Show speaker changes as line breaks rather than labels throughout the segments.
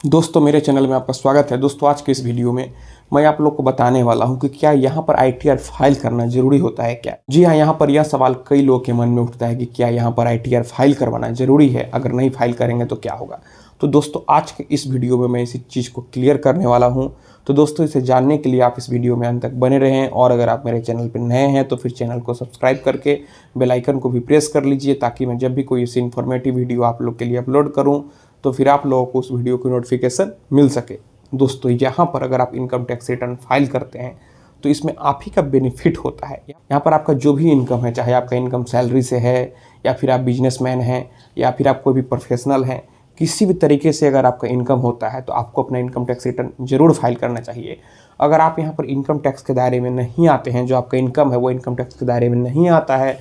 दोस्तों मेरे चैनल में आपका स्वागत है। दोस्तों आज के इस वीडियो में मैं आप लोग को बताने वाला हूं कि क्या यहाँ पर आईटीआर फाइल करना जरूरी होता है क्या। जी हाँ, यहाँ पर यह सवाल कई लोगों के मन में उठता है कि क्या यहाँ पर आईटीआर फाइल करवाना जरूरी है, अगर नहीं फाइल करेंगे तो क्या होगा। तो दोस्तों आज के इस वीडियो में मैं इसी चीज़ को क्लियर करने वाला हूँ। तो दोस्तों इसे जानने के लिए आप इस वीडियो में अंत तक बने रहें, और अगर आप मेरे चैनल पर नए हैं तो फिर चैनल को सब्सक्राइब करके बेल आइकन को भी प्रेस कर लीजिए, ताकि मैं जब भी कोई ऐसी इन्फॉर्मेटिव वीडियो आप लोग के लिए अपलोड करूँ तो फिर आप लोगों को उस वीडियो की नोटिफिकेशन मिल सके। दोस्तों यहाँ पर अगर आप इनकम टैक्स रिटर्न फाइल करते हैं तो इसमें आप ही का बेनिफिट होता है। यहाँ पर आपका जो भी इनकम है, चाहे आपका इनकम सैलरी से है या फिर आप बिजनेसमैन हैं या फिर आप कोई भी प्रोफेशनल हैं, किसी भी तरीके से अगर आपका इनकम होता है तो आपको अपना इनकम टैक्स रिटर्न जरूर फाइल करना चाहिए। अगर आप यहाँ पर इनकम टैक्स के दायरे में नहीं आते हैं, जो आपका इनकम है वो इनकम टैक्स के दायरे में नहीं आता है,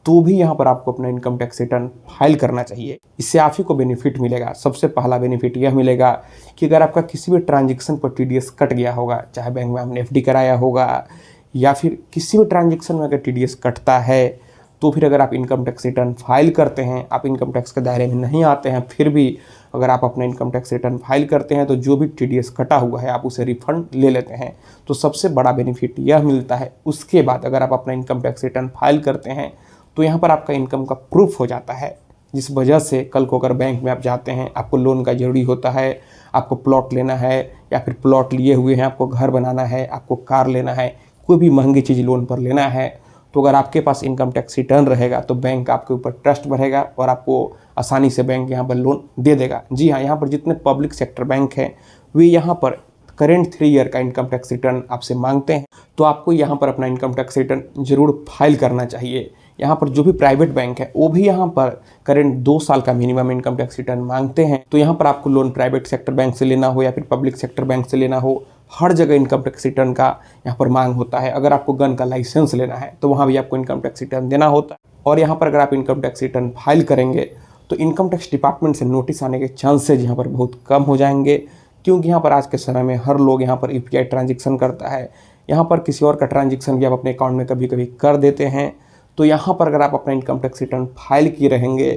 तो भी यहाँ पर आपको अपना इनकम टैक्स रिटर्न फाइल करना चाहिए। इससे आप ही को बेनिफिट मिलेगा। सबसे पहला बेनिफिट यह मिलेगा कि अगर आपका किसी भी ट्रांजैक्शन पर टीडीएस कट गया होगा, चाहे बैंक में आपने एफडी कराया होगा या फिर किसी भी ट्रांजैक्शन में अगर टीडीएस कटता है, तो फिर अगर आप इनकम टैक्स रिटर्न फाइल करते हैं, आप इनकम टैक्स के दायरे में नहीं आते हैं, फिर भी अगर आप अपना इनकम टैक्स रिटर्न फाइल करते हैं तो जो भी टीडीएस कटा हुआ है आप उसे रिफंड ले लेते हैं। तो सबसे बड़ा बेनिफिट यह मिलता है। उसके बाद अगर आप अपना इनकम टैक्स रिटर्न फाइल करते हैं तो यहाँ पर आपका इनकम का प्रूफ हो जाता है, जिस वजह से कल को अगर बैंक में आप जाते हैं, आपको लोन का जरूरी होता है, आपको प्लॉट लेना है या फिर प्लॉट लिए हुए हैं, आपको घर बनाना है, आपको कार लेना है, कोई भी महंगी चीज़ लोन पर लेना है, तो अगर आपके पास इनकम टैक्स रिटर्न रहेगा तो बैंक आपके ऊपर ट्रस्ट बढ़ेगा और आपको आसानी से बैंक यहाँ पर लोन दे देगा। जी हाँ, यहाँ पर जितने पब्लिक सेक्टर बैंक हैं वे यहाँ पर करेंट 3 ईयर का इनकम टैक्स रिटर्न आपसे मांगते हैं, तो आपको यहाँ पर अपना इनकम टैक्स रिटर्न जरूर फाइल करना चाहिए। यहाँ पर जो भी प्राइवेट बैंक है वो भी यहाँ पर करेंट 2 साल का मिनिमम इनकम टैक्स रिटर्न मांगते हैं। तो यहाँ पर आपको लोन प्राइवेट सेक्टर बैंक से लेना हो या फिर पब्लिक सेक्टर बैंक से लेना हो, हर जगह इनकम टैक्स रिटर्न का यहाँ पर मांग होता है। अगर आपको गन का लाइसेंस लेना है तो वहाँ भी आपको इनकम टैक्स रिटर्न देना होता है। और यहाँ पर अगर आप इनकम टैक्स रिटर्न फाइल करेंगे तो इनकम टैक्स डिपार्टमेंट से नोटिस आने के चांसेज यहाँ पर बहुत कम हो जाएंगे, क्योंकि यहाँ पर आज के समय में हर लोग यहाँ पर यूपीआई ट्रांजेक्शन करता है। यहाँ पर किसी और का ट्रांजेक्शन भी आप अपने अकाउंट में कभी कभी कर देते हैं। तो यहाँ पर अगर आप अपना इनकम टैक्स रिटर्न फाइल किए रहेंगे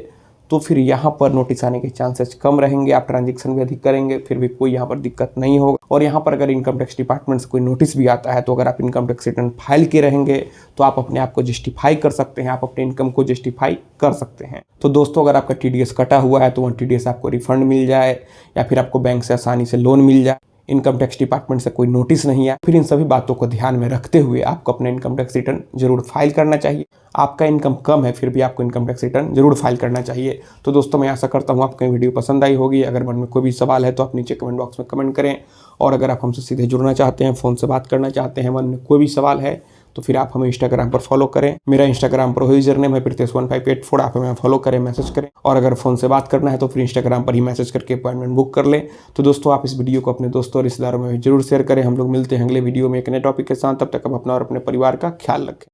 तो फिर यहाँ पर नोटिस आने के चांसेस कम रहेंगे। आप ट्रांजेक्शन भी अधिक करेंगे, फिर भी कोई यहाँ पर दिक्कत नहीं होगा। और यहाँ पर अगर इनकम टैक्स डिपार्टमेंट से कोई नोटिस भी आता है तो अगर आप इनकम टैक्स रिटर्न फाइल किए रहेंगे तो आप अपने आप को जस्टिफाई कर सकते हैं, आप अपने इनकम को जस्टिफाई कर सकते हैं। तो दोस्तों अगर आपका टीडीएस कटा हुआ है तो वह टीडीएस आपको रिफंड मिल जाए या फिर आपको बैंक से आसानी से लोन मिल जाए, इनकम टैक्स डिपार्टमेंट से कोई नोटिस नहीं आया, फिर इन सभी बातों को ध्यान में रखते हुए आपको अपना इनकम टैक्स रिटर्न जरूर फाइल करना चाहिए। आपका इनकम कम है फिर भी आपको इनकम टैक्स रिटर्न जरूर फाइल करना चाहिए। तो दोस्तों मैं आशा करता हूँ आपको वीडियो पसंद आई होगी। अगर मन में कोई भी सवाल है तो आप नीचे कमेंट बॉक्स में कमेंट करें, और अगर आप हमसे सीधे जुड़ना चाहते हैं, फ़ोन से बात करना चाहते हैं, मन में कोई भी सवाल है तो फिर आप हमें इंस्टाग्राम पर फॉलो करें। मेरा इंस्टाग्राम पर यूजर नेम है Pritesh1584, आप हमें फॉलो करें, मैसेज करें। और अगर फ़ोन से बात करना है तो फिर इंस्टाग्राम पर ही मैसेज करके अपॉइंटमेंट बुक कर लें। तो दोस्तों आप इस वीडियो को अपने दोस्तों और रिश्तेदारों में भी जरूर शेयर करें। हम लोग मिलते हैं अगले वीडियो में एक नए टॉपिक के साथ। तब तक आप अपना और अपने परिवार का ख्याल रखें।